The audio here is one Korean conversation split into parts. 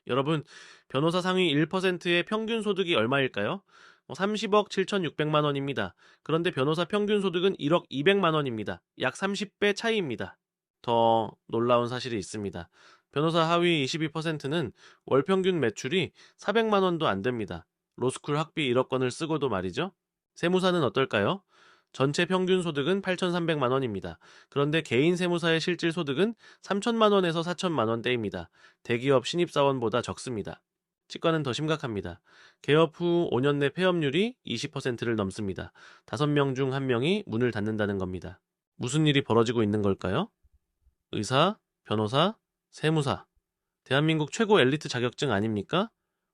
여러분, 변호사 상위 1%의 평균 소득이 얼마일까요? 30억 7,600만 원입니다. 그런데 변호사 평균 소득은 1억 200만 원입니다. 약 30배 차이입니다. 더 놀라운 사실이 있습니다. 변호사 하위 22%는 월 평균 매출이 400만 원도 안 됩니다. 로스쿨 학비 1억 건을 쓰고도 말이죠. 세무사는 어떨까요? 전체 평균 소득은 8,300만 원입니다. 그런데 개인 세무사의 실질 소득은 3천만 원에서 4천만 원대입니다. 대기업 신입사원보다 적습니다. 치과는 더 심각합니다. 개업 후 5년 내 폐업률이 20%를 넘습니다. 5명 중 1명이 문을 닫는다는 겁니다. 무슨 일이 벌어지고 있는 걸까요? 의사, 변호사, 세무사. 대한민국 최고 엘리트 자격증 아닙니까?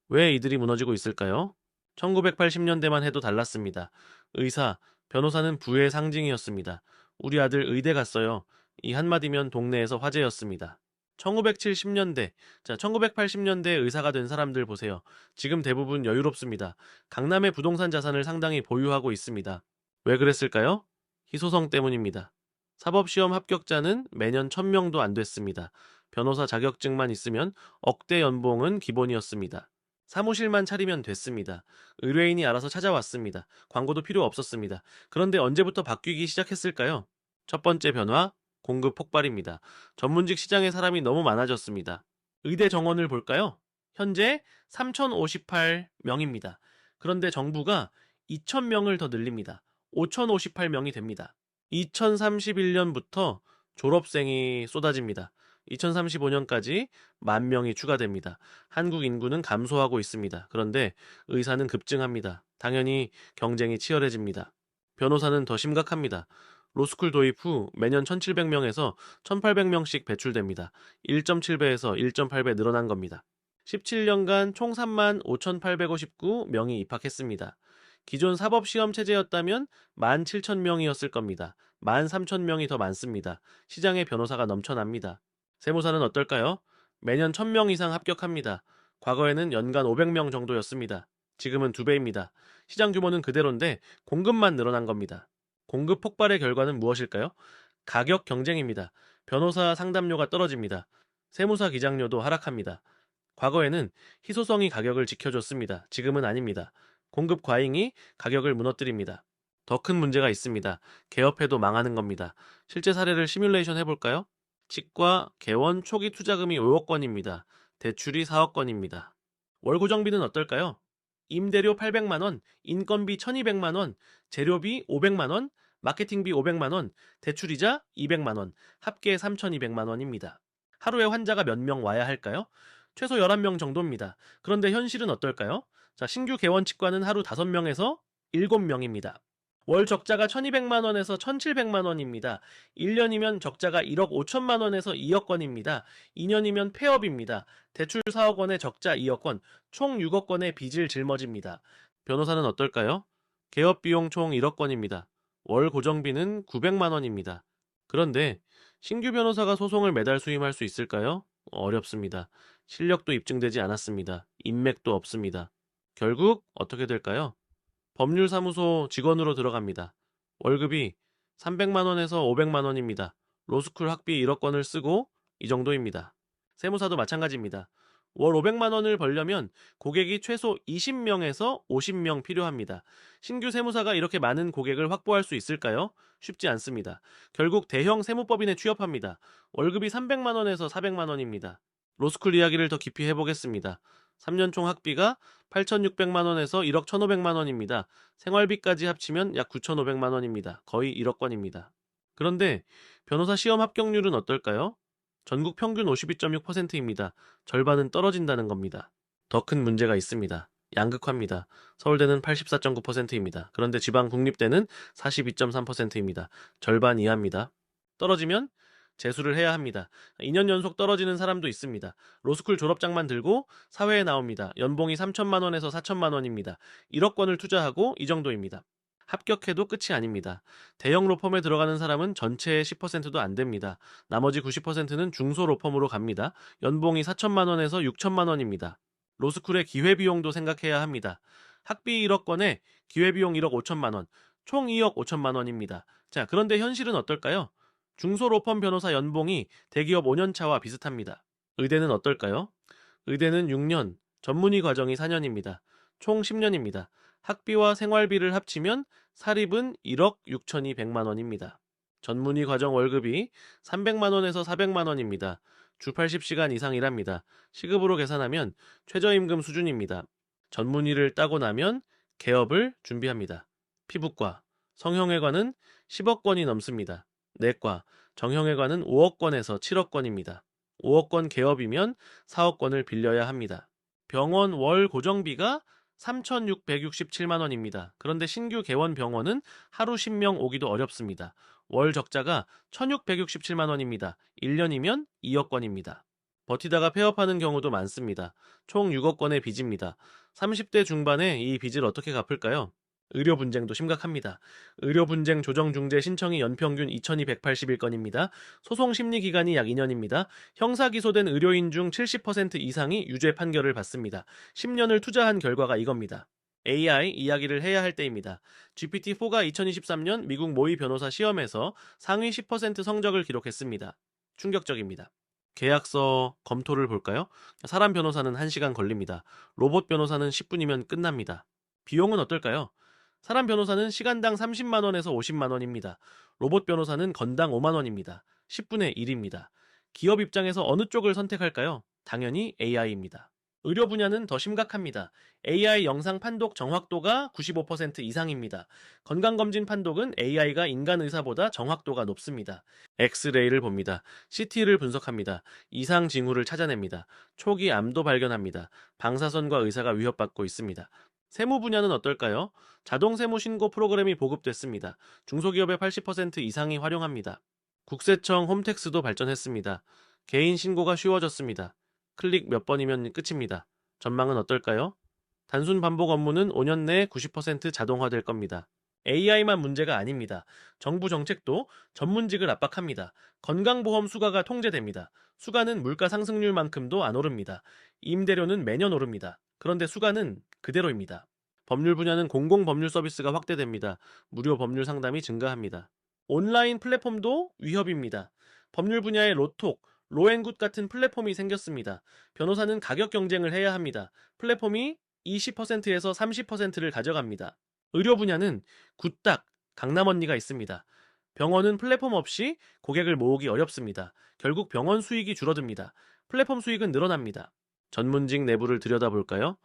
왜 이들이 무너지고 있을까요? 1980년대만 해도 달랐습니다. 의사, 변호사는 부의 상징이었습니다. 우리 아들 의대 갔어요. 이 한마디면 동네에서 화제였습니다. 1970년대, 1980년대 의사가 된 사람들 보세요. 지금 대부분 여유롭습니다. 강남의 부동산 자산을 상당히 보유하고 있습니다. 왜 그랬을까요? 희소성 때문입니다. 사법시험 합격자는 매년 1000명도 안 됐습니다. 변호사 자격증만 있으면 억대 연봉은 기본이었습니다. 사무실만 차리면 됐습니다. 의뢰인이 알아서 찾아왔습니다. 광고도 필요 없었습니다. 그런데 언제부터 바뀌기 시작했을까요? 첫 번째 변화, 공급 폭발입니다. 전문직 시장에 사람이 너무 많아졌습니다. 의대 정원을 볼까요? 현재 3,058명입니다. 그런데 정부가 2,000명을 더 늘립니다. 5,058명이 됩니다. 2031년부터 졸업생이 쏟아집니다. 2035년까지 10,000명이 추가됩니다. 한국 인구는 감소하고 있습니다. 그런데 의사는 급증합니다. 당연히 경쟁이 치열해집니다. 변호사는 더 심각합니다. 로스쿨 도입 후 매년 1,700명에서 1,800명씩 배출됩니다. 1.7배에서 1.8배 늘어난 겁니다. 17년간 총 35,859명이 입학했습니다. 기존 사법시험 체제였다면 17,000명이었을 겁니다. 13,000명이 더 많습니다. 시장에 변호사가 넘쳐납니다. 세무사는 어떨까요? 매년 1,000명 이상 합격합니다. 과거에는 연간 500명 정도였습니다. 지금은 2배입니다. 시장 규모는 그대로인데 공급만 늘어난 겁니다. 공급 폭발의 결과는 무엇일까요? 가격 경쟁입니다. 변호사 상담료가 떨어집니다. 세무사 기장료도 하락합니다. 과거에는 희소성이 가격을 지켜줬습니다. 지금은 아닙니다. 공급 과잉이 가격을 무너뜨립니다. 더 큰 문제가 있습니다. 개업해도 망하는 겁니다. 실제 사례를 시뮬레이션 해볼까요? 치과 개원 초기 투자금이 5억 원입니다. 대출이 4억 원입니다. 월 고정비는 어떨까요? 임대료 800만 원, 인건비 1,200만 원, 재료비 500만 원, 마케팅비 500만 원, 대출이자 200만 원, 합계 3,200만 원입니다. 하루에 환자가 몇 명 와야 할까요? 최소 11명 정도입니다. 그런데 현실은 어떨까요? 신규 개원 치과는 하루 5명에서 7명입니다. 월 적자가 1,200만 원에서 1,700만 원입니다. 1년이면 적자가 1억 5천만 원에서 2억 원입니다. 2년이면 폐업입니다. 대출 4억 원에 적자 2억 원, 총 6억 원의 빚을 짊어집니다. 변호사는 어떨까요? 개업 비용 총 1억 원입니다. 월 고정비는 900만 원입니다. 그런데 신규 변호사가 소송을 매달 수임할 수 있을까요? 어렵습니다. 실력도 입증되지 않았습니다. 인맥도 없습니다. 결국 어떻게 될까요? 법률사무소 직원으로 들어갑니다. 월급이 300만 원에서 500만 원입니다. 로스쿨 학비 1억 원을 쓰고 이 정도입니다. 세무사도 마찬가지입니다. 월 500만 원을 벌려면 고객이 최소 20명에서 50명 필요합니다. 신규 세무사가 이렇게 많은 고객을 확보할 수 있을까요? 쉽지 않습니다. 결국 대형 세무법인에 취업합니다. 월급이 300만 원에서 400만 원입니다. 로스쿨 이야기를 더 깊이 해보겠습니다. 3년 총 학비가 8,600만 원에서 1억 1,500만 원입니다. 생활비까지 합치면 약 9,500만 원입니다. 거의 1억 원입니다. 그런데 변호사 시험 합격률은 어떨까요? 전국 평균 52.6%입니다. 절반은 떨어진다는 겁니다. 더 큰 문제가 있습니다. 양극화입니다. 서울대는 84.9%입니다. 그런데 지방 국립대는 42.3%입니다. 절반 이하입니다. 떨어지면 재수를 해야 합니다. 2년 연속 떨어지는 사람도 있습니다. 로스쿨 졸업장만 들고 사회에 나옵니다. 연봉이 3천만 원에서 4천만 원입니다. 1억 원을 투자하고 이 정도입니다. 합격해도 끝이 아닙니다. 대형 로펌에 들어가는 사람은 전체의 10%도 안 됩니다. 나머지 90%는 중소 로펌으로 갑니다. 연봉이 4천만 원에서 6천만 원입니다. 로스쿨의 기회비용도 생각해야 합니다. 학비 1억 원에 기회비용 1억 5천만 원, 총 2억 5천만 원입니다. 그런데 현실은 어떨까요? 중소 로펌 변호사 연봉이 대기업 5년차와 비슷합니다. 의대는 어떨까요? 의대는 6년, 전문의 과정이 4년입니다. 총 10년입니다. 학비와 생활비를 합치면 사립은 1억 6,200만 원입니다. 전문의 과정 월급이 300만 원에서 400만 원입니다. 주 80시간 이상 일합니다. 시급으로 계산하면 최저임금 수준입니다. 전문의를 따고 나면 개업을 준비합니다. 피부과, 성형외과는 10억 원이 넘습니다. 내과, 정형외과는 5억 원에서 7억 원입니다. 5억 원 개업이면 4억 원을 빌려야 합니다. 병원 월 고정비가 3,667만 원입니다. 그런데 신규 개원 병원은 하루 10명 오기도 어렵습니다. 월 적자가 1,667만 원입니다. 1년이면 2억 원입니다. 버티다가 폐업하는 경우도 많습니다. 총 6억 원의 빚입니다. 30대 중반에 이 빚을 어떻게 갚을까요? 의료 분쟁도 심각합니다. 의료 분쟁 조정 중재 신청이 연평균 2,281건입니다. 소송 심리 기간이 약 2년입니다. 형사 기소된 의료인 중 70% 이상이 유죄 판결을 받습니다. 10년을 투자한 결과가 이겁니다. AI 이야기를 해야 할 때입니다. GPT-4가 2023년 미국 모의 변호사 시험에서 상위 10% 성적을 기록했습니다. 충격적입니다. 계약서 검토를 볼까요? 사람 변호사는 1시간 걸립니다. 로봇 변호사는 10분이면 끝납니다. 비용은 어떨까요? 사람 변호사는 시간당 30만 원에서 50만 원입니다. 로봇 변호사는 건당 5만 원입니다. 10분의 1입니다. 기업 입장에서 어느 쪽을 선택할까요? 당연히 AI입니다. 의료 분야는 더 심각합니다. AI 영상 판독 정확도가 95% 이상입니다. 건강검진 판독은 AI가 인간 의사보다 정확도가 높습니다. 엑스레이를 봅니다. CT를 분석합니다. 이상 징후를 찾아냅니다. 초기 암도 발견합니다. 방사선과 의사가 위협받고 있습니다. 세무 분야는 어떨까요? 자동 세무 신고 프로그램이 보급됐습니다. 중소기업의 80% 이상이 활용합니다. 국세청 홈택스도 발전했습니다. 개인 신고가 쉬워졌습니다. 클릭 몇 번이면 끝입니다. 전망은 어떨까요? 단순 반복 업무는 5년 내에 90% 자동화될 겁니다. AI만 문제가 아닙니다. 정부 정책도 전문직을 압박합니다. 건강보험 수가가 통제됩니다. 수가는 물가 상승률만큼도 안 오릅니다. 임대료는 매년 오릅니다. 그런데 수가는 그대로입니다. 법률 분야는 공공법률 서비스가 확대됩니다. 무료 법률 상담이 증가합니다. 온라인 플랫폼도 위협입니다. 법률 분야의 로톡, 로앤굿 같은 플랫폼이 생겼습니다. 변호사는 가격 경쟁을 해야 합니다. 플랫폼이 20%에서 30%를 가져갑니다. 의료 분야는 굿딱, 강남 언니가 있습니다. 병원은 플랫폼 없이 고객을 모으기 어렵습니다. 결국 병원 수익이 줄어듭니다. 플랫폼 수익은 늘어납니다. 전문직 내부를 들여다볼까요?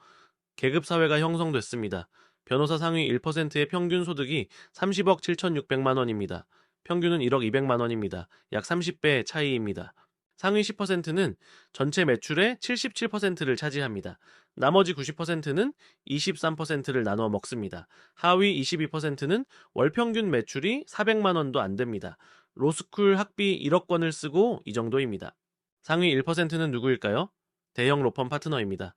계급 사회가 형성됐습니다. 변호사 상위 1%의 평균 소득이 30억 7,600만 원입니다. 평균은 1억 200만 원입니다. 약 30배 차이입니다. 상위 10%는 전체 매출의 77%를 차지합니다. 나머지 90%는 23%를 나눠 먹습니다. 하위 22%는 월 평균 매출이 400만 원도 안 됩니다. 로스쿨 학비 1억 원을 쓰고 이 정도입니다. 상위 1%는 누구일까요? 대형 로펌 파트너입니다.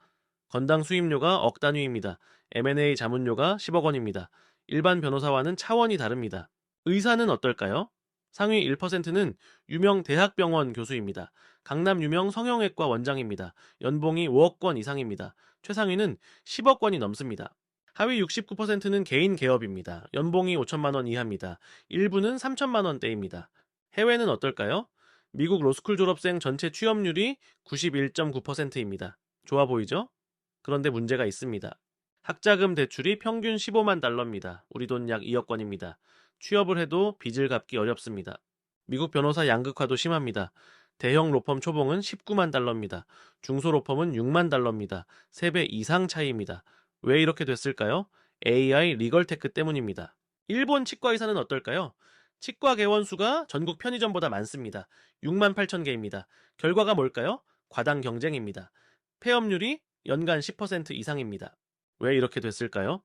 건당 수임료가 억 단위입니다. M&A 자문료가 10억 원입니다. 일반 변호사와는 차원이 다릅니다. 의사는 어떨까요? 상위 1%는 유명 대학병원 교수입니다. 강남 유명 성형외과 원장입니다. 연봉이 5억 원 이상입니다. 최상위는 10억 원이 넘습니다. 하위 69%는 개인 개업입니다. 연봉이 5천만 원 이하입니다. 일부는 3천만 원대입니다. 해외는 어떨까요? 미국 로스쿨 졸업생 전체 취업률이 91.9%입니다. 좋아 보이죠? 그런데 문제가 있습니다. 학자금 대출이 평균 15만 달러입니다. 우리 돈 약 2억 원입니다. 취업을 해도 빚을 갚기 어렵습니다. 미국 변호사 양극화도 심합니다. 대형 로펌 초봉은 19만 달러입니다. 중소 로펌은 6만 달러입니다. 3배 이상 차이입니다. 왜 이렇게 됐을까요? AI 리걸테크 때문입니다. 일본 치과 의사는 어떨까요? 치과 개원 수가 전국 편의점보다 많습니다. 6만 8천 개입니다. 결과가 뭘까요? 과당 경쟁입니다. 폐업률이 연간 10% 이상입니다. 왜 이렇게 됐을까요?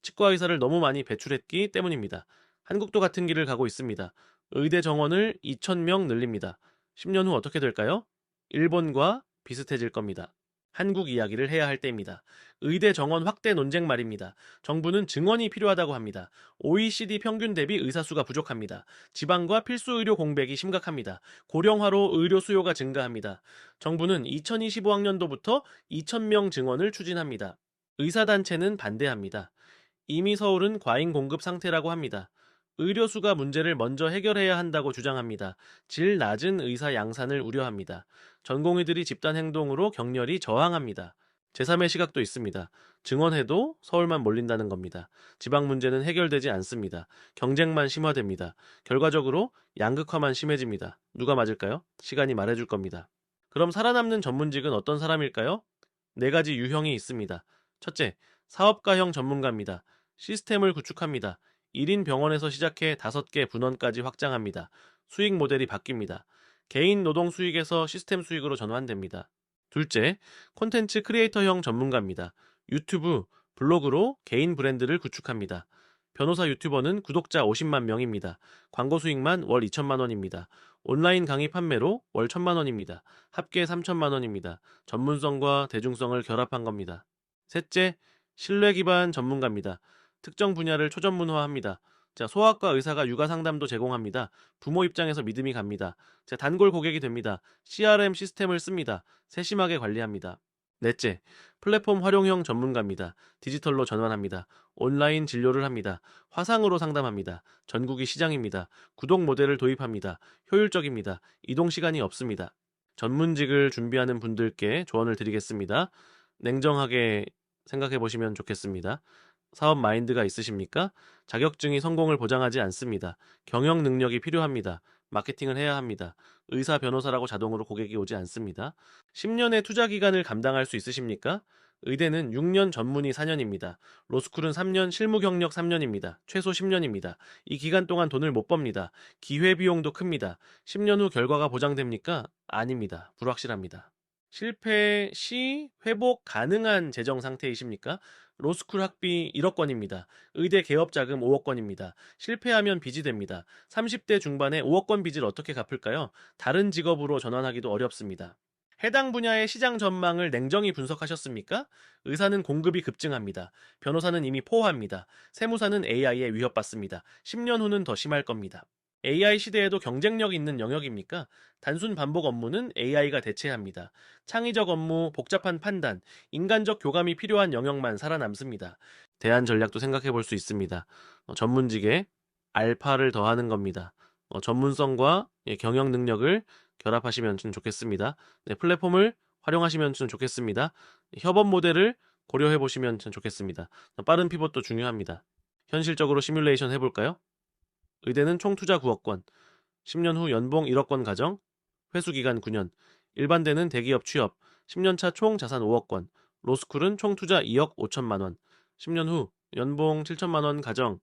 치과 의사를 너무 많이 배출했기 때문입니다. 한국도 같은 길을 가고 있습니다. 의대 정원을 2,000명 늘립니다. 10년 후 어떻게 될까요? 일본과 비슷해질 겁니다. 한국 이야기를 해야 할 때입니다. 의대 정원 확대 논쟁 말입니다. 정부는 증원이 필요하다고 합니다. OECD 평균 대비 의사 수가 부족합니다. 지방과 필수 의료 공백이 심각합니다. 고령화로 의료 수요가 증가합니다. 정부는 2025학년도부터 2,000명 증원을 추진합니다. 의사단체는 반대합니다. 이미 서울은 과잉 공급 상태라고 합니다. 의료수가 문제를 먼저 해결해야 한다고 주장합니다. 질 낮은 의사 양산을 우려합니다. 전공의들이 집단 행동으로 격렬히 저항합니다. 제3의 시각도 있습니다. 증원해도 서울만 몰린다는 겁니다. 지방 문제는 해결되지 않습니다. 경쟁만 심화됩니다. 결과적으로 양극화만 심해집니다. 누가 맞을까요? 시간이 말해줄 겁니다. 그럼 살아남는 전문직은 어떤 사람일까요? 네 가지 유형이 있습니다. 첫째, 사업가형 전문가입니다. 시스템을 구축합니다. 1인 병원에서 시작해 5개 분원까지 확장합니다. 수익 모델이 바뀝니다. 개인 노동 수익에서 시스템 수익으로 전환됩니다. 둘째, 콘텐츠 크리에이터형 전문가입니다. 유튜브, 블로그로 개인 브랜드를 구축합니다. 변호사 유튜버는 구독자 50만 명입니다. 광고 수익만 월 2천만 원입니다. 온라인 강의 판매로 월 1천만 원입니다. 합계 3천만 원입니다. 전문성과 대중성을 결합한 겁니다. 셋째, 신뢰 기반 전문가입니다. 특정 분야를 초전문화합니다. 자, 소아과 의사가 육아 상담도 제공합니다. 부모 입장에서 믿음이 갑니다. 자, 단골 고객이 됩니다. CRM 시스템을 씁니다. 세심하게 관리합니다. 넷째, 플랫폼 활용형 전문가입니다. 디지털로 전환합니다. 온라인 진료를 합니다. 화상으로 상담합니다. 전국이 시장입니다. 구독 모델을 도입합니다. 효율적입니다. 이동 시간이 없습니다. 전문직을 준비하는 분들께 조언을 드리겠습니다. 냉정하게 생각해 보시면 좋겠습니다. 사업 마인드가 있으십니까? 자격증이 성공을 보장하지 않습니다. 경영 능력이 필요합니다. 마케팅을 해야 합니다. 의사, 변호사라고 자동으로 고객이 오지 않습니다. 10년의 투자 기간을 감당할 수 있으십니까? 의대는 6년 전문의 4년입니다. 로스쿨은 3년 실무 경력 3년입니다. 최소 10년입니다. 이 기간 동안 돈을 못 법니다. 기회비용도 큽니다. 10년 후 결과가 보장됩니까? 아닙니다. 불확실합니다. 실패 시 회복 가능한 재정 상태이십니까? 로스쿨 학비 1억 원입니다. 의대 개업 자금 5억 원입니다. 실패하면 빚이 됩니다. 30대 중반에 5억 원 빚을 어떻게 갚을까요? 다른 직업으로 전환하기도 어렵습니다. 해당 분야의 시장 전망을 냉정히 분석하셨습니까? 의사는 공급이 급증합니다. 변호사는 이미 포화합니다. 세무사는 AI에 위협받습니다. 10년 후는 더 심할 겁니다. AI 시대에도 경쟁력 있는 영역입니까? 단순 반복 업무는 AI가 대체합니다. 창의적 업무, 복잡한 판단, 인간적 교감이 필요한 영역만 살아남습니다. 대안 전략도 생각해 볼 수 있습니다. 전문직에 알파를 더하는 겁니다. 전문성과 경영 능력을 결합하시면 좀 좋겠습니다. 네, 플랫폼을 활용하시면 좀 좋겠습니다. 협업 모델을 고려해 보시면 좀 좋겠습니다. 빠른 피벗도 중요합니다. 현실적으로 시뮬레이션 해볼까요? 의대는 총 투자 9억 원, 10년 후 연봉 1억 원 가정, 회수 기간 9년, 일반대는 대기업 취업, 10년차 총 자산 5억 원, 로스쿨은 총 투자 2억 5천만 원, 10년 후 연봉 7천만 원 가정,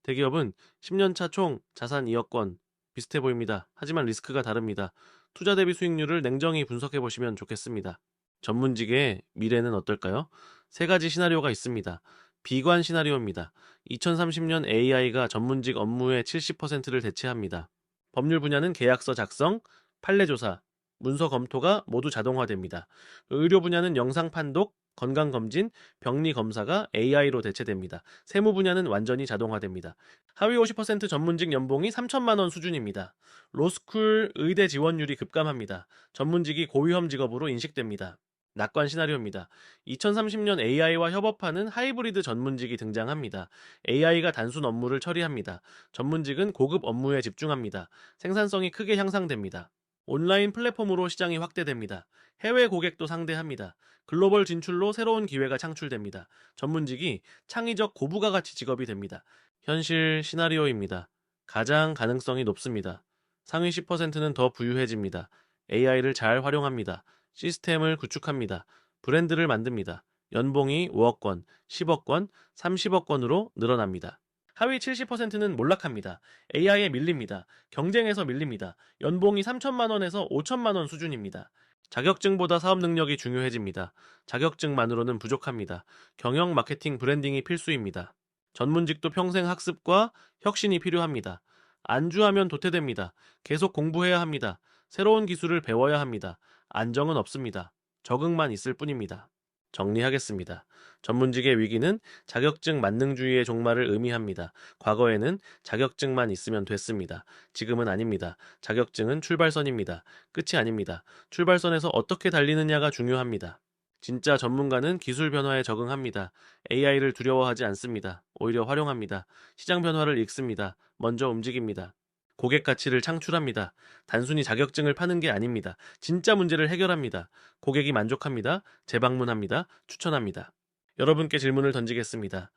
대기업은 10년차 총 자산 2억 원, 비슷해 보입니다. 하지만 리스크가 다릅니다. 투자 대비 수익률을 냉정히 분석해 보시면 좋겠습니다. 전문직의 미래는 어떨까요? 세 가지 시나리오가 있습니다. 비관 시나리오입니다. 2030년 AI가 전문직 업무의 70%를 대체합니다. 법률 분야는 계약서 작성, 판례 조사, 문서 검토가 모두 자동화됩니다. 의료 분야는 영상 판독, 건강 검진, 병리 검사가 AI로 대체됩니다. 세무 분야는 완전히 자동화됩니다. 하위 50% 전문직 연봉이 3천만 원 수준입니다. 로스쿨 의대 지원율이 급감합니다. 전문직이 고위험 직업으로 인식됩니다. 낙관 시나리오입니다. 2030년 AI와 협업하는 하이브리드 전문직이 등장합니다. AI가 단순 업무를 처리합니다. 전문직은 고급 업무에 집중합니다. 생산성이 크게 향상됩니다. 온라인 플랫폼으로 시장이 확대됩니다. 해외 고객도 상대합니다. 글로벌 진출로 새로운 기회가 창출됩니다. 전문직이 창의적 고부가 가치 직업이 됩니다. 현실 시나리오입니다. 가장 가능성이 높습니다. 상위 10%는 더 부유해집니다. AI를 잘 활용합니다. 시스템을 구축합니다. 브랜드를 만듭니다. 연봉이 5억 원, 10억 원, 30억 원으로 늘어납니다. 하위 70%는 몰락합니다. AI에 밀립니다. 경쟁에서 밀립니다. 연봉이 3천만 원에서 5천만 원 수준입니다. 자격증보다 사업 능력이 중요해집니다. 자격증만으로는 부족합니다. 경영, 마케팅, 브랜딩이 필수입니다. 전문직도 평생 학습과 혁신이 필요합니다. 안주하면 도태됩니다. 계속 공부해야 합니다. 새로운 기술을 배워야 합니다. 안정은 없습니다. 적응만 있을 뿐입니다. 정리하겠습니다. 전문직의 위기는 자격증 만능주의의 종말을 의미합니다. 과거에는 자격증만 있으면 됐습니다. 지금은 아닙니다. 자격증은 출발선입니다. 끝이 아닙니다. 출발선에서 어떻게 달리느냐가 중요합니다. 진짜 전문가는 기술 변화에 적응합니다. AI를 두려워하지 않습니다. 오히려 활용합니다. 시장 변화를 읽습니다. 먼저 움직입니다. 고객 가치를 창출합니다. 단순히 자격증을 파는 게 아닙니다. 진짜 문제를 해결합니다. 고객이 만족합니다. 재방문합니다. 추천합니다. 여러분께 질문을 던지겠습니다.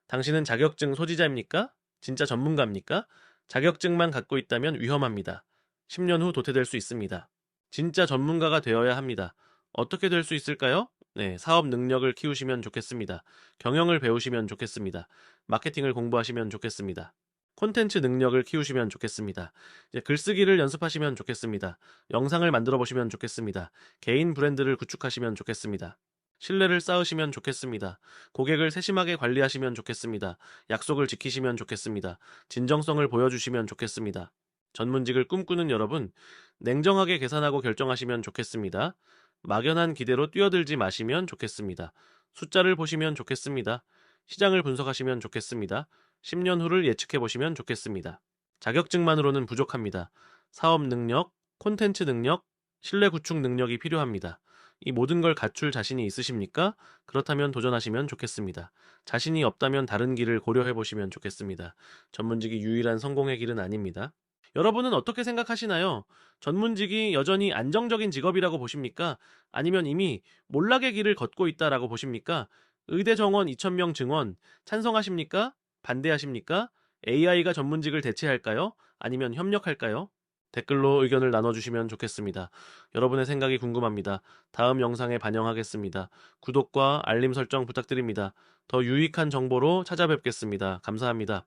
당신은 자격증 소지자입니까? 진짜 전문가입니까? 자격증만 갖고 있다면 위험합니다. 10년 후 도태될 수 있습니다. 진짜 전문가가 되어야 합니다. 어떻게 될 수 있을까요? 네, 사업 능력을 키우시면 좋겠습니다. 경영을 배우시면 좋겠습니다. 마케팅을 공부하시면 좋겠습니다. 콘텐츠 능력을 키우시면 좋겠습니다. 이제 글쓰기를 연습하시면 좋겠습니다. 영상을 만들어 보시면 좋겠습니다. 개인 브랜드를 구축하시면 좋겠습니다. 신뢰를 쌓으시면 좋겠습니다. 고객을 세심하게 관리하시면 좋겠습니다. 약속을 지키시면 좋겠습니다. 진정성을 보여주시면 좋겠습니다. 전문직을 꿈꾸는 여러분, 냉정하게 계산하고 결정하시면 좋겠습니다. 막연한 기대로 뛰어들지 마시면 좋겠습니다. 숫자를 보시면 좋겠습니다. 시장을 분석하시면 좋겠습니다. 10년 후를 예측해 보시면 좋겠습니다. 자격증만으로는 부족합니다. 사업 능력, 콘텐츠 능력, 신뢰 구축 능력이 필요합니다. 이 모든 걸 갖출 자신이 있으십니까? 그렇다면 도전하시면 좋겠습니다. 자신이 없다면 다른 길을 고려해 보시면 좋겠습니다. 전문직이 유일한 성공의 길은 아닙니다. 여러분은 어떻게 생각하시나요? 전문직이 여전히 안정적인 직업이라고 보십니까? 아니면 이미 몰락의 길을 걷고 있다라고 보십니까? 의대 정원 2,000명 증원 찬성하십니까? 반대하십니까? AI가 전문직을 대체할까요? 아니면 협력할까요? 댓글로 의견을 나눠주시면 좋겠습니다. 여러분의 생각이 궁금합니다. 다음 영상에 반영하겠습니다. 구독과 알림 설정 부탁드립니다. 더 유익한 정보로 찾아뵙겠습니다. 감사합니다.